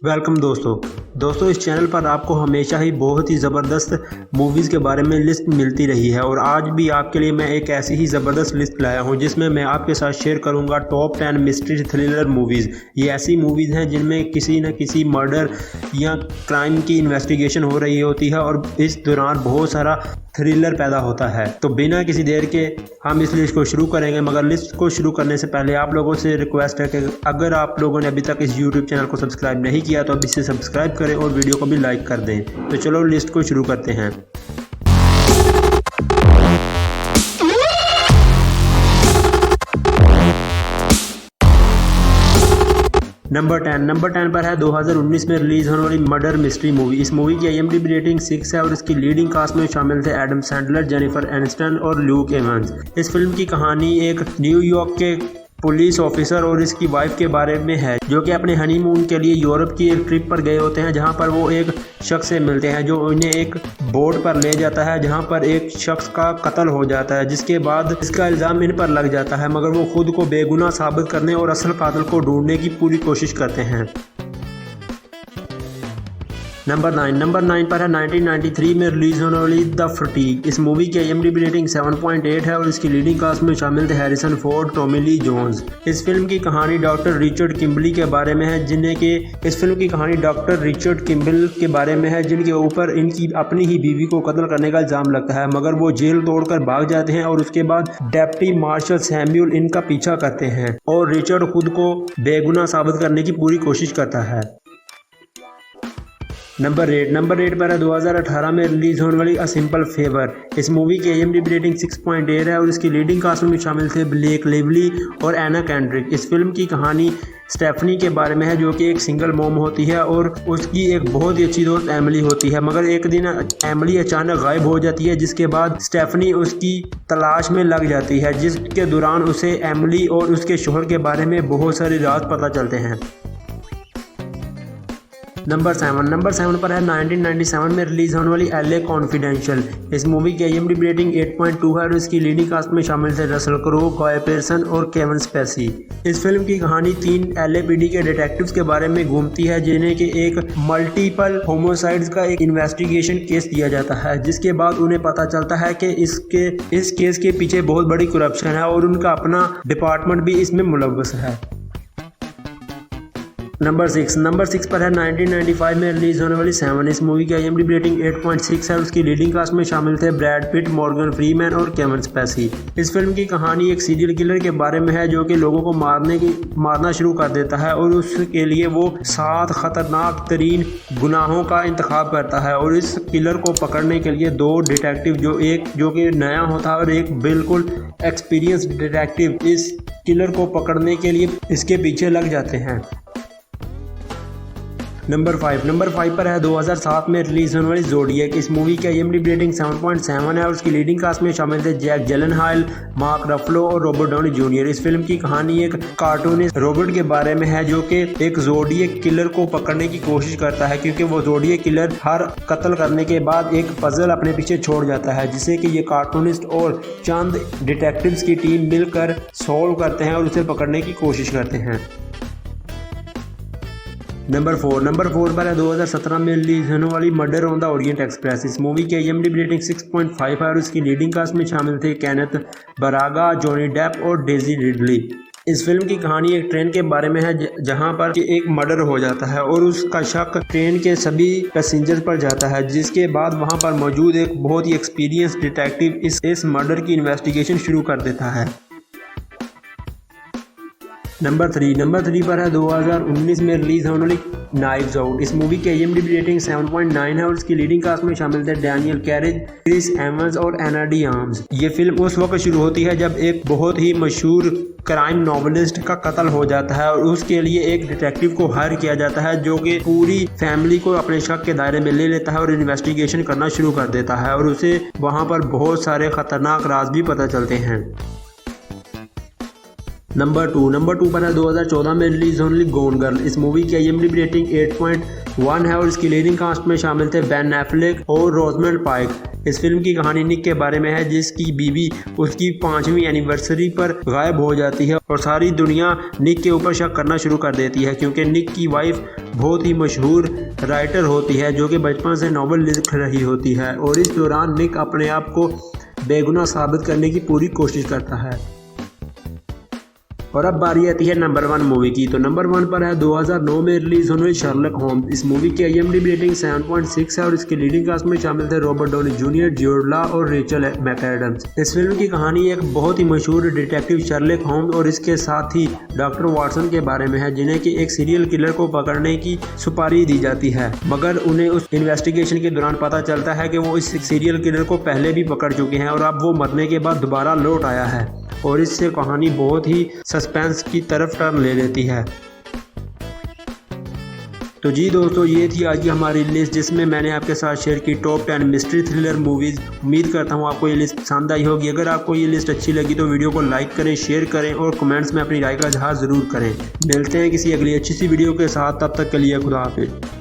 Welcome दोस्तों इस channel पर आपको हमेशा ही बहुत ही ज़बरदस्त मूवीज़ के बारे में लिस्ट मिलती रही है और आज भी आपके लिए मैं एक ऐसी ही ज़बरदस्त लिस्ट लाया हूं जिसमें मैं आपके साथ शेयर करूंगा टॉप 10 मिस्ट्री थ्रिलर मूवीज़। ये ऐसी मूवीज़ हैं जिनमें किसी न किसी मर्डर या क्राइम की इन्वेस्टिगेशन हो रही होती है और इस दौरान बहुत सारा थ्रिलर पैदा होता है। तो बिना किसी देर के हम इस लिस्ट को शुरू करेंगे, मगर लिस्ट को शुरू करने से पहले आप लोगों से रिक्वेस्ट है कि अगर आप लोगों ने अभी तक इस यूट्यूब चैनल को सब्सक्राइब नहीं किया तो अब इसे सब्सक्राइब करें और वीडियो को भी लाइक कर दें। तो चलो लिस्ट को शुरू करते हैं। नंबर 10 पर है 2019 में रिलीज होने वाली मर्डर मिस्ट्री मूवी। इस मूवी की IMDb रेटिंग 6 है और इसकी लीडिंग कास्ट में शामिल थे एडम सैंडलर, जेनिफर एनिस्टन और ल्यूक एवंस। इस फिल्म की कहानी एक न्यूयॉर्क के पुलिस ऑफिसर और इसकी वाइफ के बारे में है जो कि अपने हनीमून के लिए यूरोप की एक ट्रिप पर गए होते हैं, जहां पर वो एक शख्स से मिलते हैं जो उन्हें एक बोट पर ले जाता है जहां पर एक शख्स का कत्ल हो जाता है, जिसके बाद इसका इल्ज़ाम इन पर लग जाता है, मगर वो खुद को बेगुनाह साबित करने और असल कातिल को ढूंढने की पूरी कोशिश करते हैं। नंबर 9 पर है 1993 में रिलीज होने वाली द फटीग। इस मूवी की IMDb रेटिंग 7.8 है और इसकी लीडिंग कास्ट में शामिल थे Harrison Ford, Tommy Lee Jones. इस फिल्म की कहानी डॉक्टर रिचर्ड किम्बल के बारे में है जिनके ऊपर इनकी अपनी ही बीवी को कत्ल करने का इल्जाम लगता है, मगर वो जेल तोड़कर भाग जाते हैं और उसके बाद डेप्टी मार्शल सैम्यूल इनका पीछा करते हैं और रिचर्ड खुद को बेगुनाह साबित करने की पूरी कोशिश करता है। नंबर 8 पर है 2018 में रिलीज होने वाली अ सिंपल फेवर। इस मूवी की IMDb रेटिंग 6.8 है और इसकी लीडिंग कास्ट में शामिल थे ब्लेक लिवली और एना कैंड्रिक। इस फिल्म की कहानी स्टेफनी के बारे में है जो कि एक सिंगल मॉम होती है और उसकी एक बहुत ही अच्छी दोस्त एमिली होती है, मगर एक दिन एमिली अचानक गायब हो जाती है, जिसके बाद स्टेफनी उसकी तलाश में लग जाती है, जिसके दौरान उसे एमिली और उसके शोहर के बारे में बहुत सारे राज पता चलते हैं। नंबर 7 पर है 1997 में रिलीज होने वाली LA कॉन्फिडेंशियल। इस मूवी की IMDb रेटिंग 8.2 है और इसकी लीडिंग कास्ट में शामिल थे रसल क्रो, गाय पेयर्सन और केविन स्पेसी। इस फिल्म की कहानी 3 LAPD के डिटेक्टिव्स के बारे में घूमती है जिन्हें कि एक मल्टीपल होमोसाइड्स का एक इन्वेस्टिगेशन केस दिया जाता है, जिसके बाद उन्हें पता चलता है कि इस केस के पीछे बहुत बड़ी करप्शन है और उनका अपना डिपार्टमेंट भी इसमें मुलव्वस है। नंबर 6 पर है 1995 में रिलीज होने वाली 7। इस मूवी की IMDb रेटिंग 8.6 है और उसकी लीडिंग कास्ट में शामिल थे ब्रैड पिट, मॉर्गन फ्रीमैन और केविन स्पेसी। इस फिल्म की कहानी एक सीरियल किलर के बारे में है जो कि लोगों को मारना शुरू कर देता है और उसके लिए वो 7 खतरनाक तरीन गुनाहों का इंतखाब करता है और इस किलर को पकड़ने के लिए 2 डिटेक्टिव जो कि नया होता है और एक बिल्कुल एक्सपीरियंस डिटेक्टिव इस किलर को पकड़ने के लिए इसके पीछे लग जाते हैं। नंबर 5 पर है 2007 में रिलीज होने वाली ज़ोडिएक। इस मूवी की IMDb रेटिंग 7.7 है और उसकी लीडिंग कास्ट में शामिल थे जैक जिलेनहॉल, मार्क रफलो और रॉबर्ट डाउनी जूनियर। इस फिल्म की कहानी एक कार्टूनिस्ट रॉबर्ट के बारे में है जो कि एक ज़ोडिएक किलर को पकड़ने की कोशिश करता है, क्योंकि वो ज़ोडिएक किलर हर कत्ल करने के बाद एक पजल अपने पीछे छोड़ जाता है, जिसे कि ये कार्टूनिस्ट और चंद डिटेक्टिव्स की टीम मिलकर सॉल्व करते हैं और उसे पकड़ने की कोशिश करते हैं। नंबर 4 पर है 2017 में रिलीज होने वाली murder on the Orient express. इस मूवी की IMDb रेटिंग 6.5 है और इसकी लीडिंग कास्ट में शामिल थे केनेथ ब्रागा, जॉनी डेप और डेजी रिडली। इस फिल्म की कहानी एक ट्रेन के बारे में है जहां पर एक मर्डर हो जाता है और उसका शक ट्रेन के सभी पैसेंजर्स पर जाता है, जिसके बाद वहां पर मौजूद एक बहुत ही एक्सपीरियंस डिटेक्टिव इस मर्डर की इन्वेस्टिगेशन शुरू कर देता है। नंबर 3 पर है 2019 में रिलीज होने वाली नाइव्स आउट। इस मूवी की IMDb रेटिंग 7.9 है और इसकी लीडिंग कास्ट में शामिल थे डैनियल कैरेज, क्रिस एवंस और एना डी आर्म्स। ये फिल्म उस वक्त शुरू होती है जब एक बहुत ही मशहूर क्राइम नॉवेलिस्ट का कत्ल हो जाता है और उसके लिए एक डिटेक्टिव को हायर किया जाता है जो कि पूरी फैमिली को अपने शक के दायरे में ले लेता है और इन्वेस्टिगेशन करना शुरू कर देता है और उसे वहां पर बहुत सारे खतरनाक राज भी पता चलते हैं। नंबर 2 पर है 2014 में रिलीज होने वाली गोन गर्ल। इस मूवी की IMDb रेटिंग 1 है और इसकी लीडिंग कास्ट में शामिल थे बेन एफ्लेक और रोजमेंड पाइक। इस फिल्म की कहानी निक के बारे में है, जिसकी बीवी उसकी 5वीं एनिवर्सरी पर गायब हो जाती है और सारी दुनिया निक के ऊपर शक करना शुरू कर देती है, क्योंकि निक की वाइफ बहुत ही मशहूर राइटर होती है जो कि बचपन से नॉवल लिख रही होती है। और इस दौरान निक अपने आप को बेगुनाह साबित करने की पूरी कोशिश करता है। और अब बारी आती है नंबर 1 मूवी की। तो नंबर 1 पर है 2009 में रिलीज होने वाली शर्लक होम्स। इस मूवी की IMDb रेटिंग 7.6 है और इसके लीडिंग कास्ट में शामिल थे Robert Downey junior, Jude law और रेचल मैकएडम्स। इस फिल्म की कहानी एक बहुत ही मशहूर डिटेक्टिव शर्लक होम्स और इसके साथ ही डॉक्टर वाटसन के बारे में है, जिन्हें कि एक सीरियल किलर को पकड़ने की सुपारी दी जाती है, मगर उन्हें उस इन्वेस्टिगेशन के दौरान पता चलता है कि वो इस सीरियल किलर को पहले भी पकड़ चुके हैं और अब वो मरने के बाद दोबारा लौट आया है। और इससे कहानी बहुत ही सस्पेंस की तरफ टर्न ले लेती है। तो जी दोस्तों, ये थी आज की हमारी लिस्ट, जिसमें मैंने आपके साथ शेयर की टॉप 10 मिस्ट्री थ्रिलर मूवीज़। उम्मीद करता हूँ आपको ये लिस्ट पसंद आई होगी। अगर आपको ये लिस्ट अच्छी लगी तो वीडियो को लाइक करें, शेयर करें और कमेंट्स में अपनी राय का इजहार ज़रूर करें। मिलते हैं किसी अगली अच्छी सी वीडियो के साथ, तब तक के लिए खुदा हाफिज़।